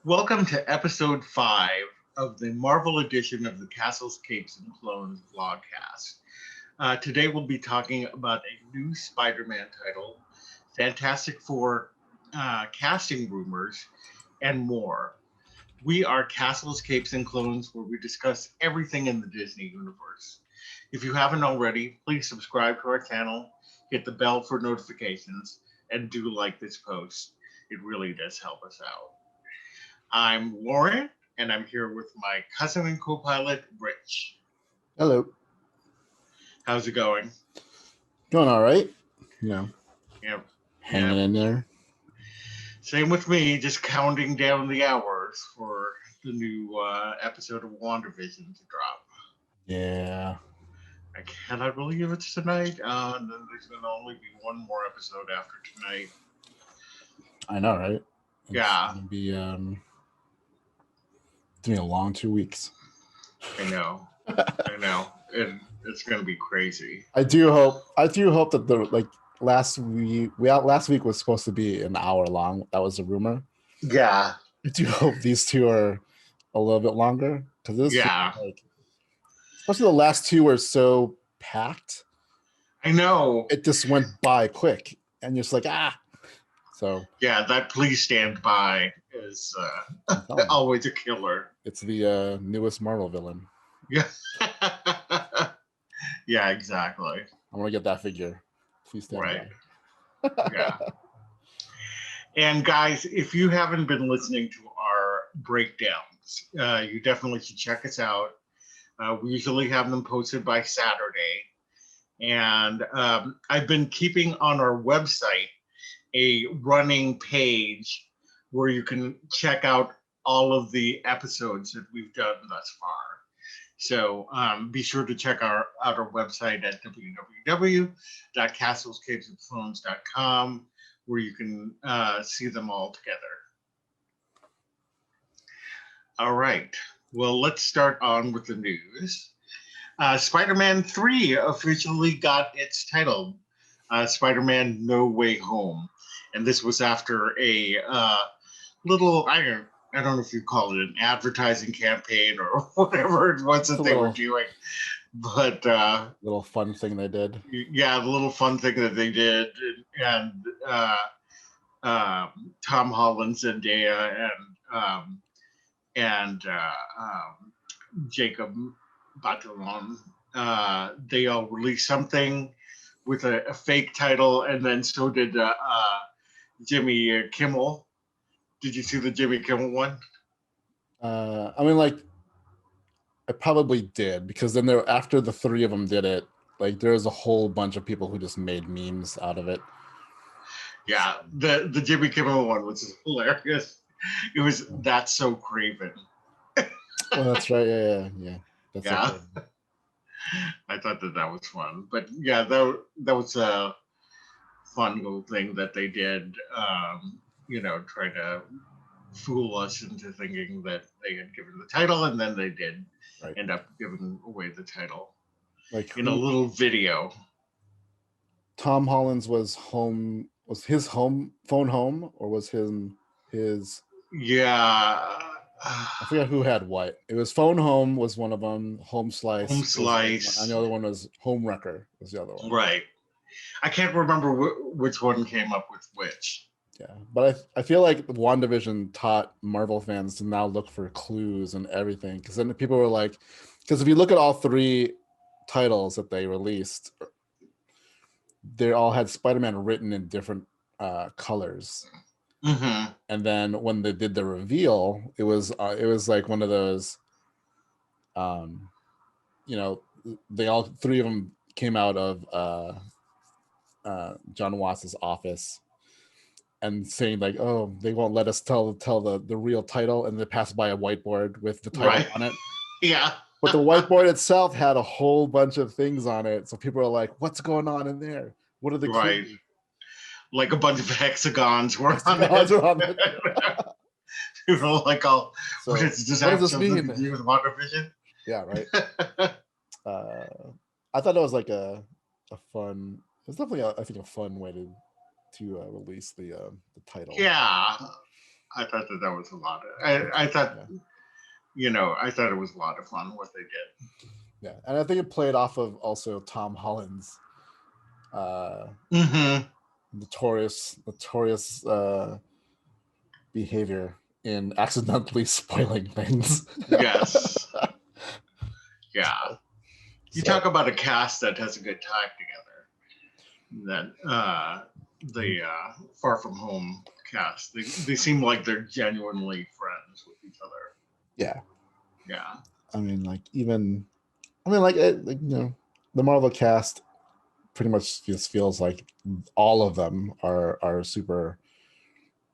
Welcome to episode 5 of the Marvel edition of the Castles, Capes, and Clones vlogcast. Today we'll be talking about a new Spider Man title, Fantastic Four casting rumors, and more. We are Castles, Capes, and Clones, where we discuss everything in the Disney universe. If you haven't already, please subscribe to our channel, hit the bell for notifications, and do like this post. It really does help us out. I'm Loren, and I'm here with my cousin and co-pilot, Rich. Hello. How's it going? Going all right. Yep. Hanging in there. Same with me, just counting down the hours for the new episode of WandaVision to drop. Yeah. I cannot believe it's tonight. And then there's going to only be one more episode after tonight. I know, right? It's going to be a long 2 weeks. I know. It's going to be crazy. I do hope that last week was supposed to be an hour long. That was a rumor. Yeah. I do hope these two are a little bit longer because especially the last two were so packed. I know. It just went by quick, and you're just like So yeah, that "Please Stand By" is always a killer. It's the newest Marvel villain. Yeah. Yeah, exactly. I want to get that figure. Please stand by. Yeah. And guys, if you haven't been listening to our breakdowns, you definitely should check us out. We usually have them posted by Saturday. And I've been keeping on our website a running page where you can check out all of the episodes that we've done thus far. So be sure to check out our website at www.castlescapesandclones.com, where you can see them all together. All right. Well, let's start on with the news. Spider-Man 3 officially got its title, Spider-Man No Way Home. And this was after a little, I don't know if you call it an advertising campaign or whatever it was that they were doing. But little fun thing they did. Yeah, the little fun thing that they did. And Tom Holland, Zendaya, and Jacob Batalon, they all released something with a fake title, and then so did Jimmy Kimmel. Did you see the Jimmy Kimmel one? I probably did, because then after the three of them did it, there's a whole bunch of people who just made memes out of it. Yeah, the Jimmy Kimmel one was hilarious. It was "That's so Craven." Oh, that's right. Yeah. That's yeah. I thought that was fun, but yeah, that was a fun little thing that they did. Try to fool us into thinking that they had given the title, and then they did end up giving away the title in a little video. Tom Holland's was his phone home, or was his yeah, I forget who had what. It was phone home was one of them. Home slice. And the other one was home wrecker was the other one. Right. I can't remember which one came up with which. Yeah, but I feel like WandaVision taught Marvel fans to now look for clues and everything, because then people were like, because if you look at all three titles that they released, they all had Spider-Man written in different colors. Mm-hmm. And then when they did the reveal, it was like one of those, they all three of them came out of John Watts' office and saying like, oh, they won't let us tell the real title, and they passed by a whiteboard with the title on it. Yeah. But the whiteboard itself had a whole bunch of things on it. So people are like, what's going on in there? What are the clues? Like a bunch of hexagons were on it. Like, all, so, does this mean? To do with WandaVision? Yeah, right. I thought it was like a fun. It's definitely, I think, a fun way to release the title. Yeah, I thought that was a lot. I thought, I thought it was a lot of fun what they did. Yeah, and I think it played off of also Tom Holland's notorious behavior in accidentally spoiling things. Yes. Yeah. You So, talk about a cast that has a good time together. That the Far From Home cast, they seem like they're genuinely friends with each other. yeah. Yeah. I mean, the Marvel cast pretty much just feels like all of them are super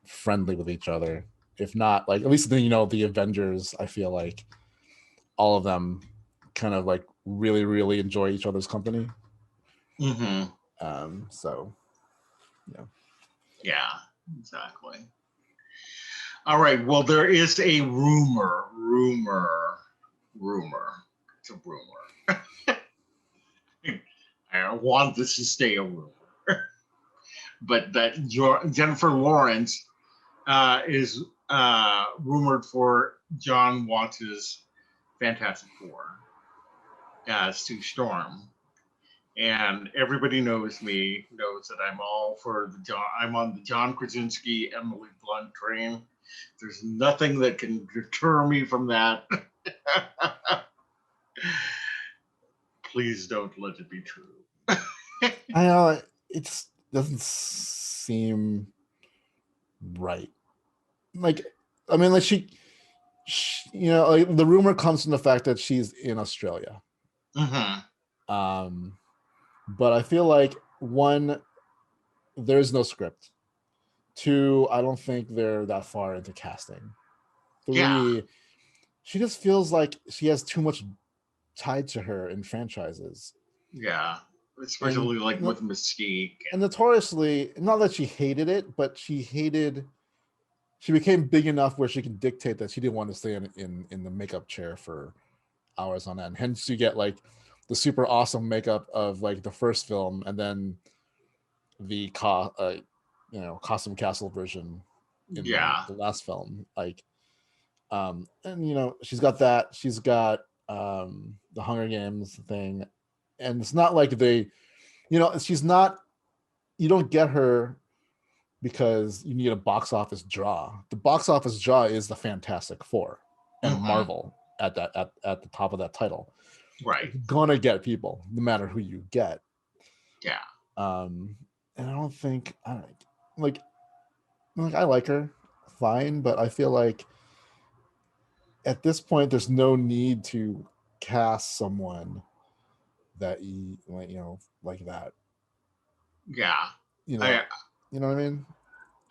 friendly with each other. If not, like at least the Avengers, I feel like all of them kind of like really, really enjoy each other's company. So, yeah, exactly. All right. Well, there is a rumor. It's a rumor. I want this to stay a rumor, but that Jennifer Lawrence is rumored for John Watts' Fantastic Four as Sue Storm. And everybody knows that I'm all for I'm on the John Krasinski, Emily Blunt train. There's nothing that can deter me from that. Please don't let it be true. I know it doesn't seem right. Like, I mean, like she like the rumor comes from the fact that she's in Australia. But I feel like one, there's no script. Two, I don't think they're that far into casting. Three, she just feels like she has too much tied to her in franchises. Yeah, especially with Mystique. And notoriously, not that she hated it, but she became big enough where she can dictate that she didn't want to stay in the makeup chair for hours on end. Hence, you get like the super awesome makeup of like the first film, and then the costume castle version in the last film. Like, and she's got that. She's got the Hunger Games thing, and it's not like she's not. You don't get her because you need a box office draw. The box office draw is the Fantastic Four and Marvel at the top of that title. Right. It's gonna get people no matter who you get. Yeah. And I don't think I like her fine, but I feel like at this point there's no need to cast someone that like that. Yeah. You know what I mean?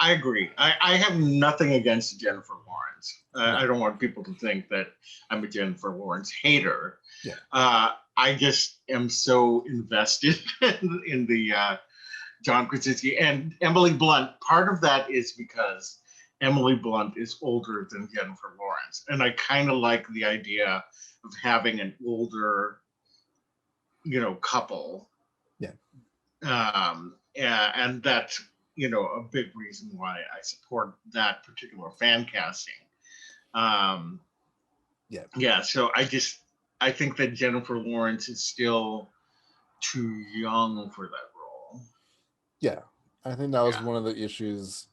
I agree. I have nothing against Jennifer Lawrence. I don't want people to think that I'm a Jennifer Lawrence hater. Yeah. I just am so invested in the John Krasinski and Emily Blunt. Part of that is because Emily Blunt is older than Jennifer Lawrence, and I kind of like the idea of having an older, couple. Yeah. And that's a big reason why I support that particular fan casting. So I think that Jennifer Lawrence is still too young for that role. Yeah, I think that was one of the issues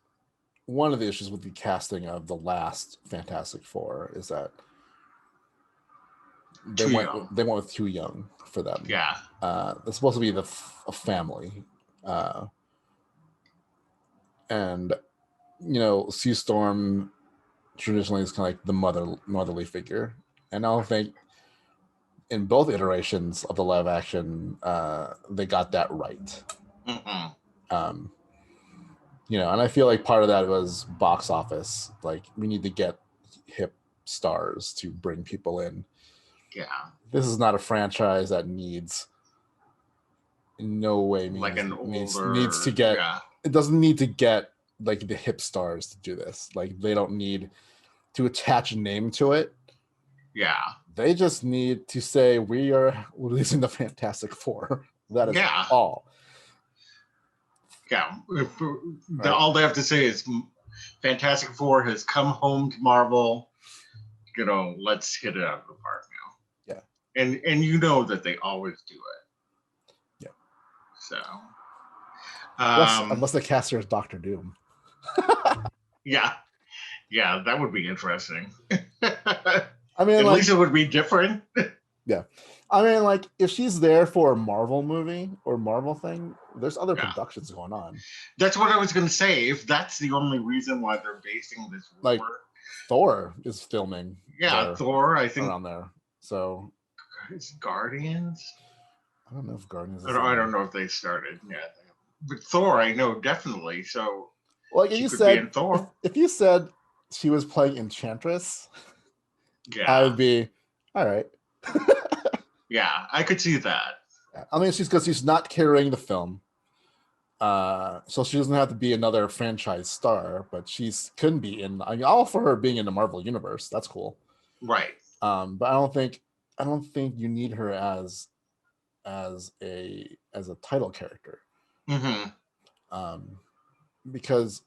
with the casting of the last Fantastic Four is that they went with too young for them. Yeah. It's supposed to be a family. And Sue Storm traditionally is kind of like the motherly figure, and I don't think in both iterations of the live action they got that right. And I feel like part of that was box office. Like, we need to get hip stars to bring people in. Yeah, this is not a franchise that needs to get. It doesn't need to get like the hip stars to do this. Like, they don't need to attach a name to it. Yeah, they just need to say we are releasing the Fantastic Four. That is all. Yeah, all they have to say is Fantastic Four has come home to Marvel. Let's hit it out of the park now. Yeah. And you know that they always do it. Yeah. So. Unless the caster is Doctor Doom. Yeah. Yeah, that would be interesting. I mean, at least it would be different. Yeah. I mean, like, if she's there for a Marvel movie or Marvel thing, there's other productions going on. That's what I was going to say. If that's the only reason why they're basing this war. Like, Thor is filming. Yeah, Thor, I think. Around there. So. It's Guardians? I don't know if Guardians is I don't know if they started. Yeah. But Thor, I know definitely. So, like you said, Thor. If you said she was playing Enchantress, I would be, all right. Yeah, I could see that. I mean, she's not carrying the film, so she doesn't have to be another franchise star, but couldn't be in. I mean, all for her being in the Marvel universe. That's cool, right? But I don't think you need her as a title character, because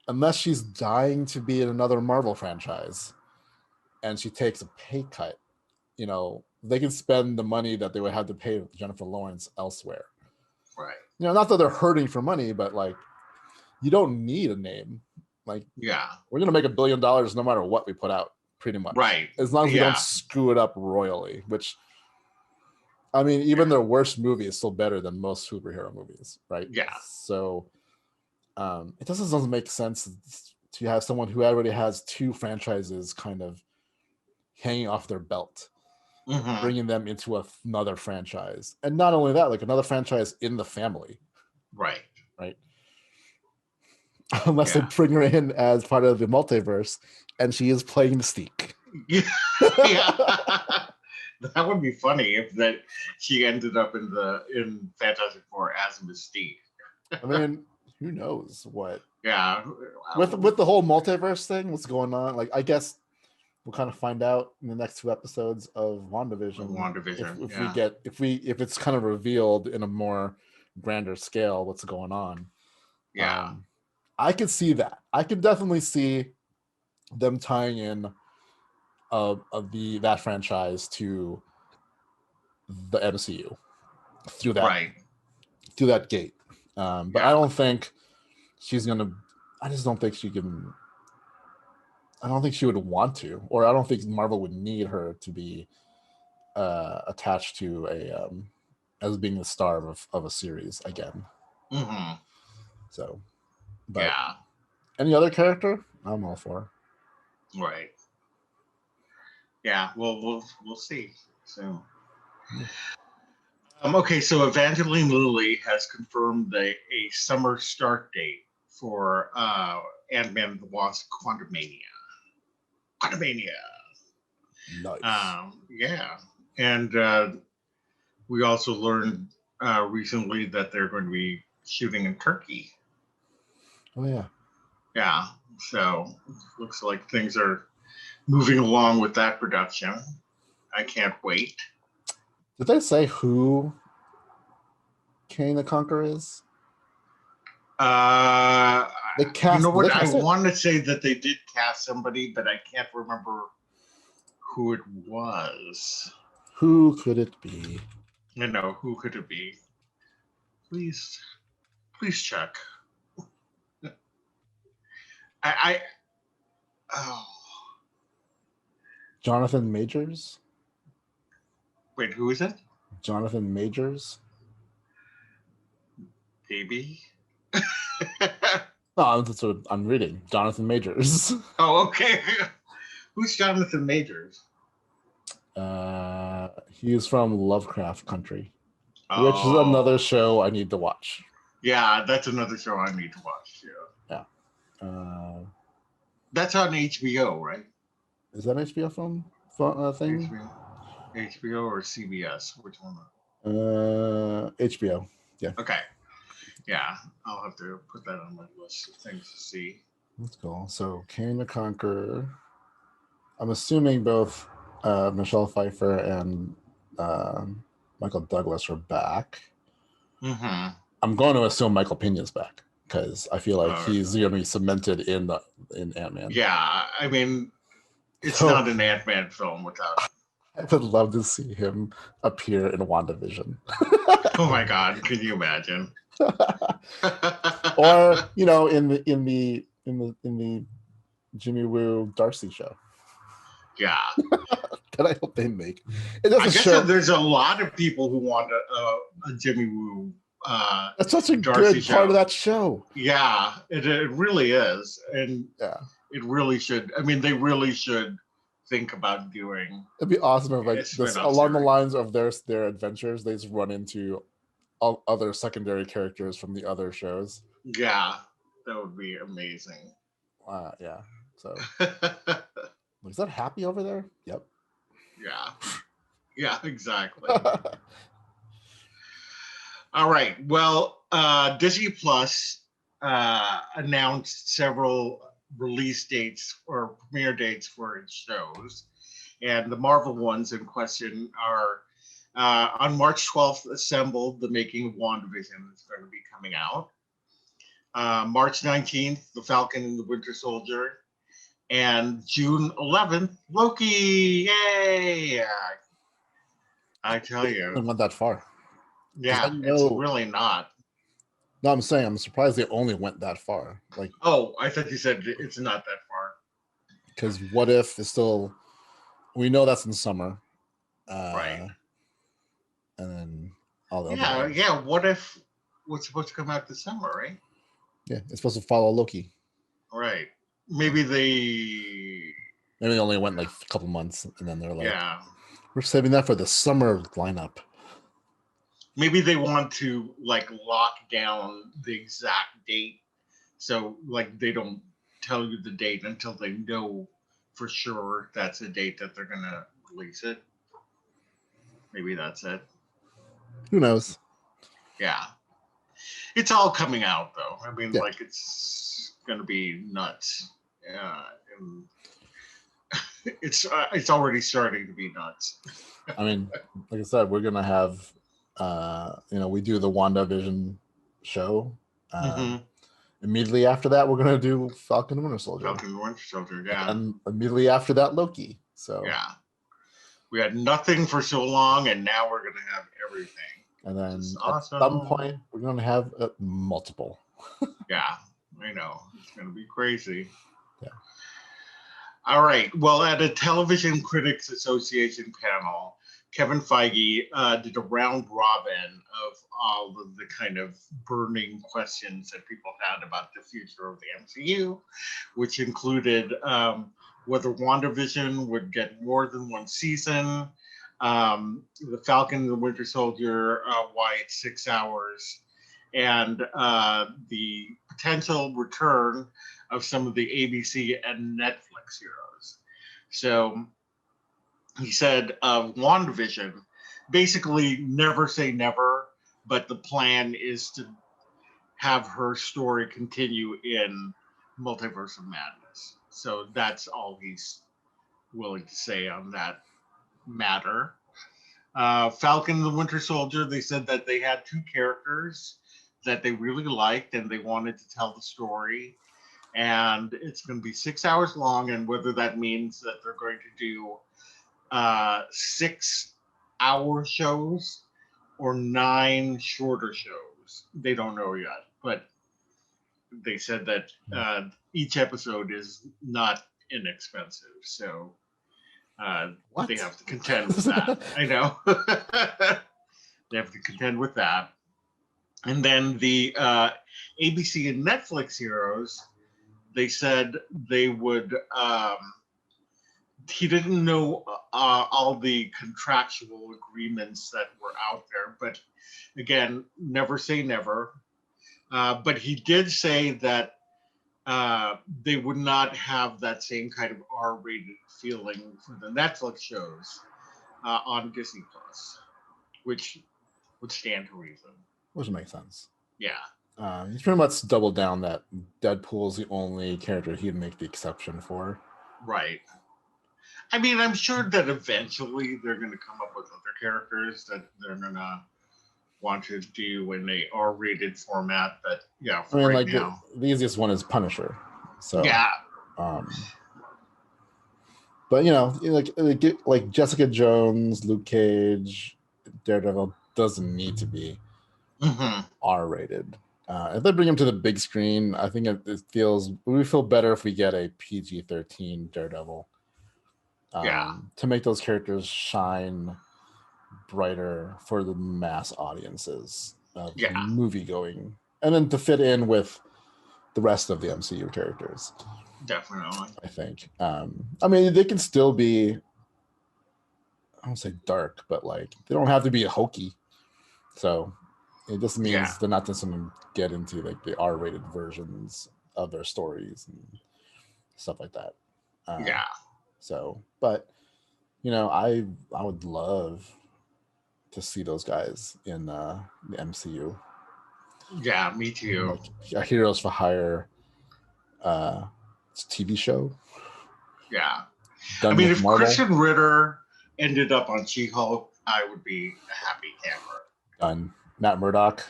unless she's dying to be in another Marvel franchise, and she takes a pay cut, they can spend the money that they would have to pay Jennifer Lawrence elsewhere. Right. Not that they're hurting for money, but like, you don't need a name. Like, we're going to make $1 billion no matter what we put out, pretty much. Right. As long as we don't screw it up royally, which, I mean, even their worst movie is still better than most superhero movies, right? Yeah. So it doesn't make sense to have someone who already has 2 franchises kind of hanging off their belt, bringing them into another franchise. And not only that, like another franchise in the family. Right. Unless they bring her in as part of the multiverse and she is playing Mystique. Yeah. That would be funny if she ended up in Fantastic Four as Mystique. I mean, who knows what? Yeah. With the whole multiverse thing, what's going on? Like, I guess we'll kind of find out in the next 2 episodes of WandaVision. If it's kind of revealed in a more grander scale what's going on. Yeah. I could see that. I could definitely see them tying in that franchise to the MCU through that gate. But I don't think she's gonna. I just don't think she can. I don't think she would want to, or I don't think Marvel would need her to be attached to as being the star of a series again. So, but any other character, I'm all for. Right. Yeah. Well, we'll see soon. Okay, so Evangeline Lilly has confirmed a summer start date for Ant-Man and the Wasp: Quantumania. Nice. Yeah, and we also learned recently that they're going to be shooting in Turkey. Oh yeah. Yeah. So looks like things are moving along with that production. I can't wait. Did they say who Kang the Conqueror is? They cast. You know what? I want to say that they did cast somebody, but I can't remember who it was. Who could it be? Who could it be? Please check. Jonathan Majors? Wait, who is it? Jonathan Majors? Maybe. No, that's what I'm reading. Jonathan Majors. Oh, okay. Who's Jonathan Majors? He is from Lovecraft Country, which is another show I need to watch. Yeah, that's another show I need to watch. Yeah. That's on HBO, right? Is that an HBO film thing? HBO or CBS? Which one? HBO. Yeah. Okay. Yeah, I'll have to put that on my list of things to see. That's cool. So, Kang the Conqueror. I'm assuming both Michelle Pfeiffer and Michael Douglas are back. Mm-hmm. I'm going to assume Michael Pena's back. because I feel like he's going to be cemented in Ant-Man. Yeah, I mean, it's So- not an Ant-Man film without. I would love to see him appear in WandaVision. Oh my God, can you imagine? Or in the Jimmy Woo Darcy show. Yeah, That I hope they make. I guess that there's a lot of people who want a Jimmy Woo. That's such a Darcy good show. part of that show. Yeah, it really is, and Yeah, it really should. I mean, they really should think about doing. it'd be awesome if like It's this been along the absurd. lines of their adventures, they just run into other secondary characters from the other shows. Yeah, that would be amazing. Yeah. So is that Happy over there? Yep. Yeah, exactly. All right. Well, Disney Plus announced several release dates or premiere dates for its shows. And the Marvel ones in question are on March 12th, Assembled, The Making of WandaVision is going to be coming out. March 19th, The Falcon and the Winter Soldier. And June 11th, Loki. Yay! I tell you. It went that far. Yeah, it's really not. No, I'm saying I'm surprised they only went that far. Like, oh, I thought you said it's not that far. Because What If is still, we know that's in summer, right? And then all the other ones. Yeah. What If was supposed to come out this summer, right? Yeah, it's supposed to follow Loki. Right. Maybe they only went like a couple months, and then they're like, yeah, we're saving that for the summer lineup. Maybe they want to like lock down the exact date, so like they don't tell you the date until they know for sure that's the date that they're gonna release it. Maybe that's it. Who knows? Yeah, it's all coming out though. I mean, yeah. like it's gonna be nuts. And it's already starting to be nuts. I mean, like I said, we're gonna have we do the WandaVision show. Immediately after that, we're gonna do Falcon and Winter Soldier. Yeah. And immediately after that, Loki. So yeah, we had nothing for so long, and now we're gonna have everything. And then awesome. At some point, we're gonna have multiple. Yeah, I know it's gonna be crazy. Yeah. All right. Well, at a Television Critics Association panel, Kevin Feige did a round robin of all of the kind of burning questions that people had about the future of the MCU, which included whether WandaVision would get more than one season, the Falcon and the Winter Soldier, why it's 6 hours, and the potential return of some of the ABC and Netflix heroes. So he said of WandaVision, basically never say never, but the plan is to have her story continue in Multiverse of Madness. So that's all he's willing to say on that matter. Falcon and the Winter Soldier, they said that they had two characters that they really liked and they wanted to tell the story. And it's going to be 6 hours long, and whether that means that they're going to do 6 hour shows or 9 shorter shows, they don't know yet, but they said that each episode is not inexpensive, so they have to contend with that. I know. They have to contend with that. And then the ABC and Netflix heroes, they said they would he didn't know all the contractual agreements that were out there, but again, never say never. But he did say that they would not have that same kind of R-rated feeling for the Netflix shows on Disney Plus, which would stand to reason. Which makes sense. Yeah. He's pretty much doubled down that Deadpool's the only character he'd make the exception for. Right. I mean, I'm sure that eventually they're going to come up with other characters that they're going to want to do in a R-rated format, but yeah, I for mean, right like now. the easiest one is Punisher. So Yeah, um but like Jessica Jones, Luke Cage, Daredevil doesn't need to be hmm R-rated. If they bring him to the big screen, I think we feel better if we get a PG-13 Daredevil, yeah, to make those characters shine brighter for the mass audiences of yeah, movie going, and then to fit in with the rest of the MCU characters. definitely. I think. I mean, they can still be, I don't say dark, but like they don't have to be hokey. So it just Yeah, means they're not just going to get into like the R-rated versions of their stories and stuff like that. yeah, So, but I would love to see those guys in the MCU, yeah. Me too. like a Heroes for Hire TV show Yeah. I done mean, with if Marvel. Christian Ritter ended up on She-Hulk, I would be a happy camper. Done. Matt Murdock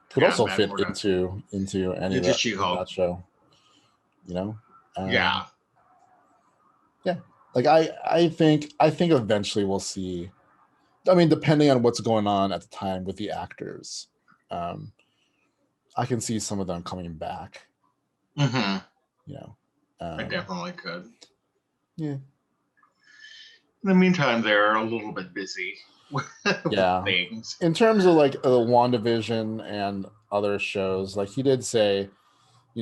could Yeah, also Matt fit Murdock into any of into that She-Hulk. show. You know, Yeah, yeah. Like I think eventually we'll see. I mean, depending on what's going on at the time with the actors, um, I can see some of them coming back. hmm You know, I um, definitely could. yeah, In the meantime, they're a little bit busy with yeah. things. In terms of like WandaVision and other shows, like he did say,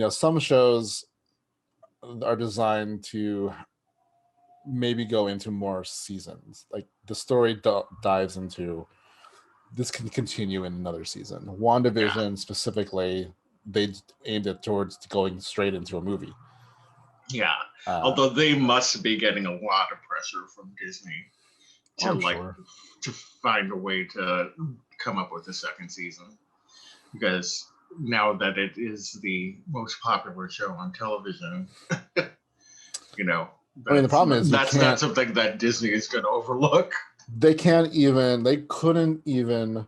some shows are designed to maybe go into more seasons. Like the story dives into this can continue in another season. Yeah, WandaVision specifically, they aimed it towards going straight into a movie. yeah. Uh, Although they must be getting a lot of pressure from Disney to I'm sure. to find a way to come up with a second season, because now that it is the most popular show on television, you know, I mean, the problem is you that's not can't. something that Disney is going to overlook. They can't even. They couldn't even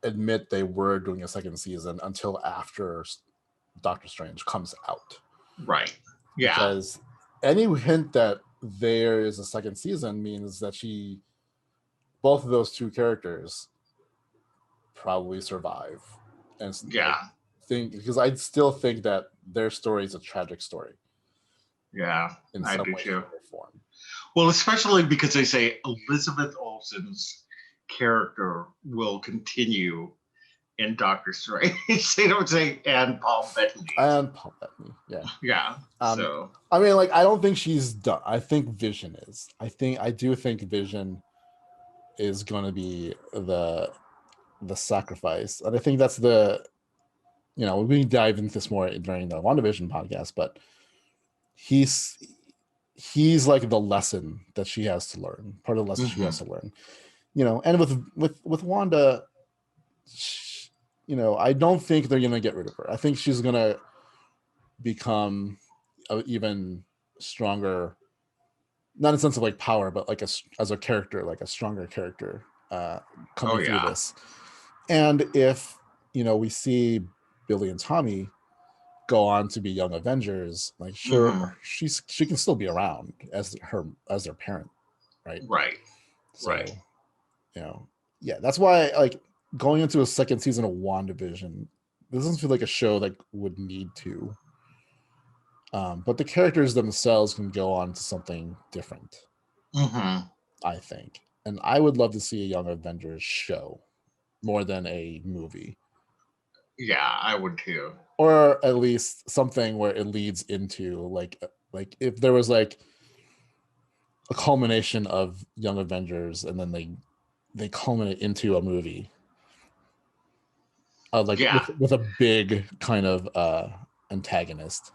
admit they were doing a second season until after Doctor Strange comes out, Right. Yeah. because any hint that there is a second season means that both of those two characters probably survive, and Yeah. because I still think that their story is a tragic story Yeah. in I some do way, too. shape, or form. Well, especially because they say Elizabeth Olsen's character will continue in Doctor Strange. They don't say and Paul Bettany. And Paul Bettany, yeah. Yeah. So I mean, like, I don't think she's done. I think Vision is. I do think Vision is going to be the sacrifice, and I think that's we can dive into this more during the WandaVision podcast, but he's like the lesson that she has to learn. Part of the lesson she has to learn. And with Wanda, I don't think they're gonna get rid of her. I think she's gonna become an even stronger, not in the sense of like power, but like as a character, like a stronger character coming through this. And if we see Billy and Tommy go on to be Young Avengers, like sure, she can still be around as their parent, right? Right. So, right. Yeah, that's why like going into a second season of WandaVision, this doesn't feel like a show that would need to. But the characters themselves can go on to something different, I think. And I would love to see a Young Avengers show more than a movie. Yeah, I would too. Or at least something where it leads into like if there was like a culmination of Young Avengers and then they culminate into a movie. With a big kind of antagonist.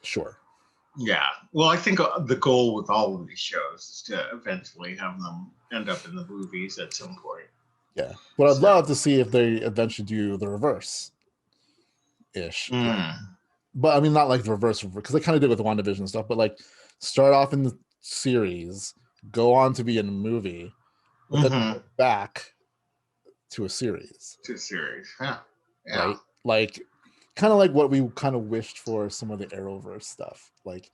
Sure. Yeah. Well, I think the goal with all of these shows is to eventually have them end up in the movies at some point. Yeah. But I'd love to see if they eventually do the reverse ish. But I mean, not like the reverse, because they kind of did with WandaVision stuff, but like start off in the series, go on to be in a movie, but then go back to a series. To a series, huh? Yeah. Right? Like, kind of like what we kind of wished for some of the Arrowverse stuff. Like,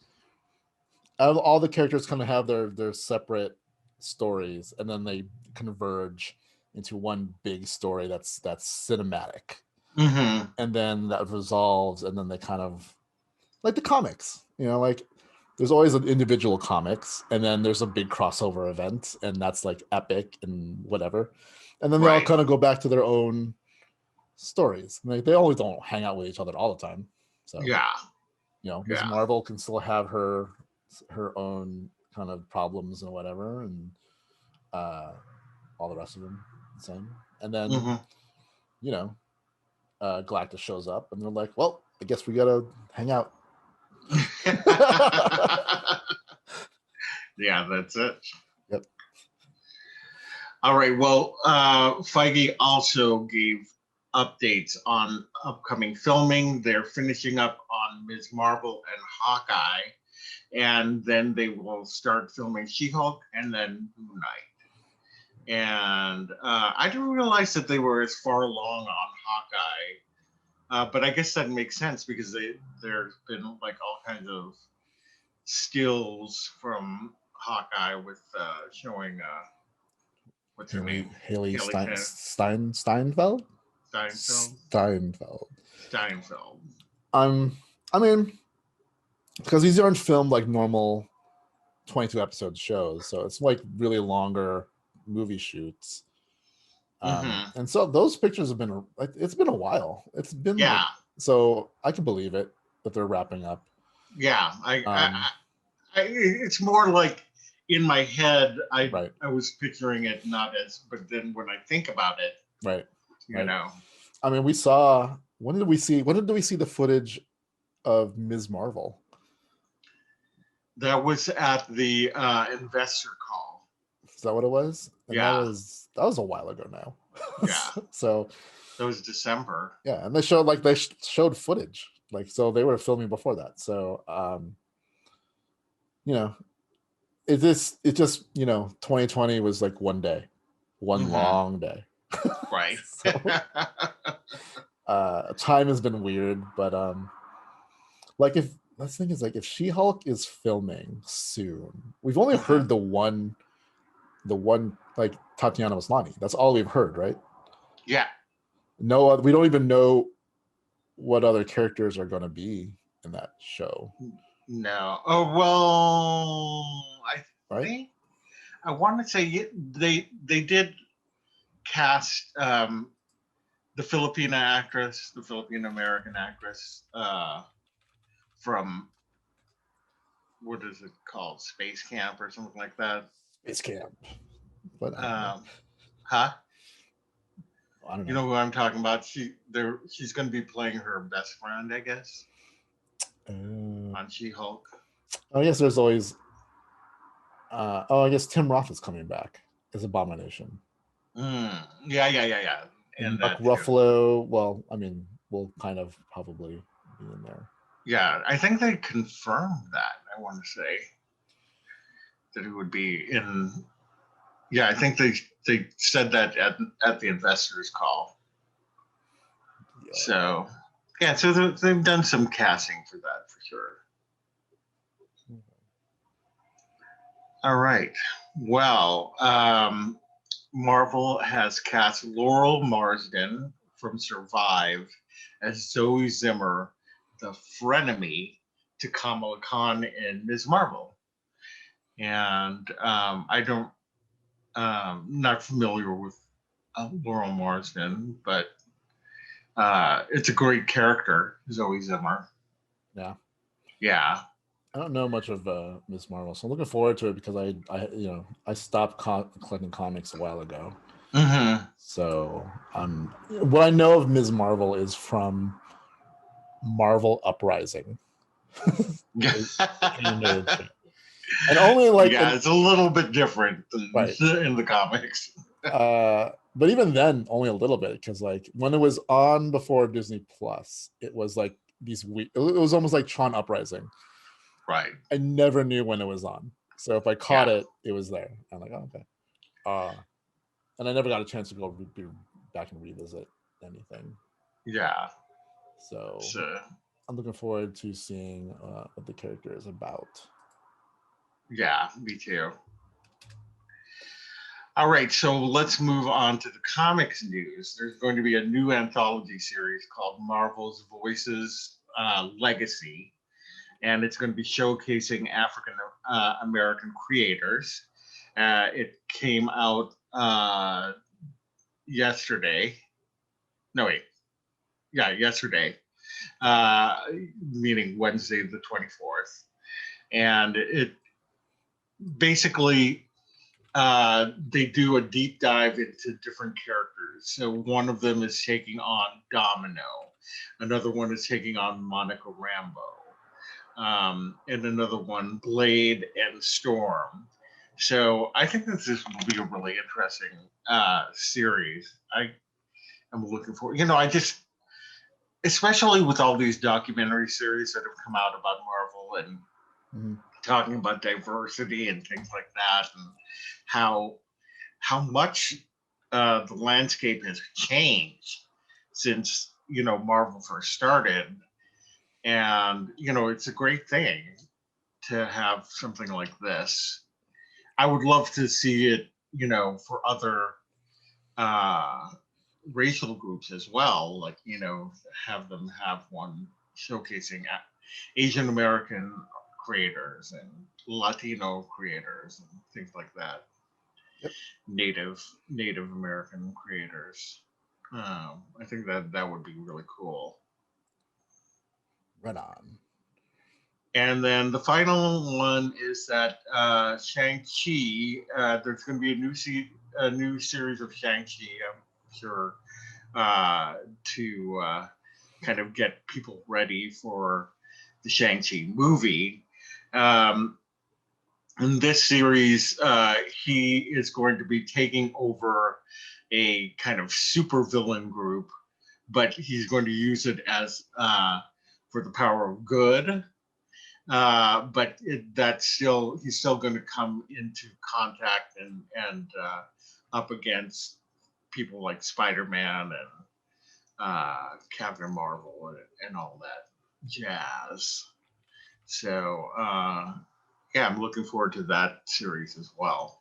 all the characters kind of have their separate stories, and then they converge into one big story that's cinematic, and then that resolves, and then they kind of like the comics, like there's always an individual comics, and then there's a big crossover event, and that's like epic and whatever, and then they all kind of go back to their own stories. Like, they always don't hang out with each other all the time. So Ms. Marvel can still have her own kind of problems and whatever, and all the rest of them the same. And then Galactus shows up, and they're like, well, I guess we gotta hang out. Yeah, that's it. Yep. All right. Well, Feige also gave updates on upcoming filming. They're finishing up on Ms. Marvel and Hawkeye, and then they will start filming She-Hulk and then Moon Knight. And I didn't realize that they were as far along on Hawkeye, but I guess that makes sense because there's been like all kinds of stills from Hawkeye with showing what's her name? Haley Steinfeld. Steinfeld. I mean, because these aren't filmed like normal 22 episode shows, so it's like really longer movie shoots. And so those pictures have been, it's been a while. It's been so I can believe it that they're wrapping up. Yeah, I it's more like in my head. I was picturing it not as, but then when I think about it, you know. I mean, we saw. When did we see the footage of Ms. Marvel? That was at the investor call. Is that what it was? And yeah. That was a while ago now. Yeah. So that was December. Yeah, and they showed footage. Like, so they were filming before that. So it just 2020 was like one day, one long day. Right. So, time has been weird, but like, if She-Hulk is filming soon, we've only heard the one like Tatiana Maslany. That's all we've heard, right? Yeah. No, we don't even know what other characters are going to be in that show. No. Oh well, I want to say they did cast the Filipino American actress from, what is it called, Space Camp or something like that. Space Camp. But huh? I don't know. You know who I'm talking about? She's going to be playing her best friend, I guess, on She-Hulk. I guess there's always. I guess Tim Roth is coming back as Abomination. Yeah. And Mark Ruffalo. Well, I mean, will kind of probably be in there. Yeah, I think they confirmed that. I want to say that it would be in. Yeah, I think they said that at the investors call. Yeah. So they've done some casting for that for sure. All right. Well, Marvel has cast Laurel Marsden from Survive as Zoe Zimmer, the frenemy to Kamala Khan in Ms. Marvel. And not familiar with Laurel Marsden, but it's a great character, Zoe Zimmer. Yeah. Yeah. I don't know much of Ms. Marvel, so I'm looking forward to it because I stopped collecting comics a while ago. So what I know of Ms. Marvel is from Marvel Uprising. And only it's a little bit different in the comics. But even then, only a little bit, because like when it was on before Disney Plus, it was like these week. It was almost like Tron Uprising. Right. I never knew when it was on, so if I caught it, it was there. I'm like, oh, okay. And I never got a chance to go back and revisit anything. Yeah. So So, I'm looking forward to seeing what the character is about. yeah, me too. All right, so let's move on to the comics news. There's going to be a new anthology series called Marvel's Voices Legacy, and it's going to be showcasing African American creators. It came out yesterday. No, wait. Yeah, yesterday, meaning Wednesday the 24th. And it basically, they do a deep dive into different characters. So one of them is taking on Domino, another one is taking on Monica Rambeau, and another one Blade and Storm. So I think that this will be a really interesting series. I am looking forward. Especially with all these documentary series that have come out about Marvel and talking about diversity and things like that, and how much the landscape has changed since Marvel first started, and it's a great thing to have something like this. I would love to see it, for other racial groups as well, like have them have one showcasing Asian American creators and Latino creators and things like that. Yep. Native American creators. I think that would be really cool. Right on. And then the final one is that Shang-Chi, there's going to be a new series of Shang-Chi, I'm sure, to kind of get people ready for the Shang-Chi movie. In this series, he is going to be taking over a kind of supervillain group, but he's going to use it as for the power of good. But he's still going to come into contact and up against people like Spider-Man and Captain Marvel and all that jazz. So yeah, I'm looking forward to that series as well.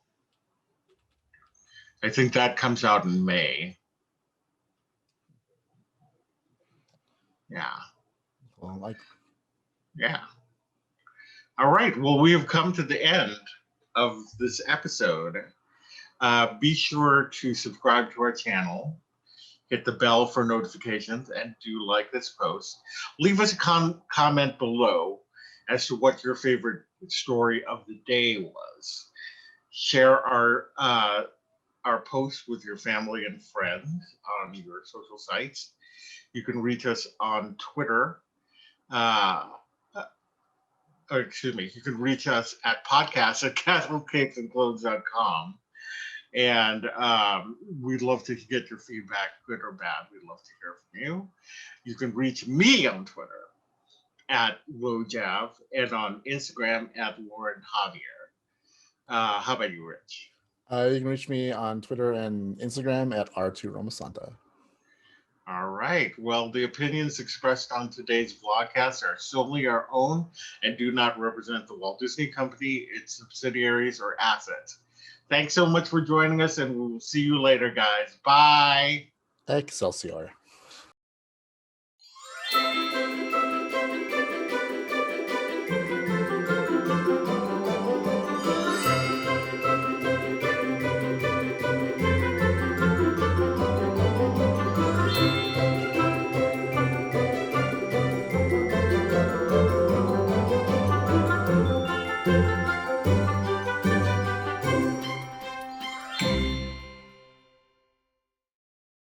I think that comes out in May. Yeah. Well, yeah. All right. Well, we have come to the end of this episode. Be sure to subscribe to our channel, hit the bell for notifications, and do like this post. Leave us a comment below as to what your favorite story of the day was. Share our posts with your family and friends on your social sites. You can reach us on Twitter. You can reach us at podcast@casualcapesandclothes.com. And we'd love to get your feedback, good or bad. We'd love to hear from you. You can reach me on Twitter at LowJav and on Instagram at Loren Javier. How about you, Rich? You can reach me on Twitter and Instagram at R2Romasanta. All right. Well, the opinions expressed on today's vlogcast are solely our own and do not represent the Walt Disney Company, its subsidiaries, or assets. Thanks so much for joining us, and we will see you later, guys. Bye. Excelsior.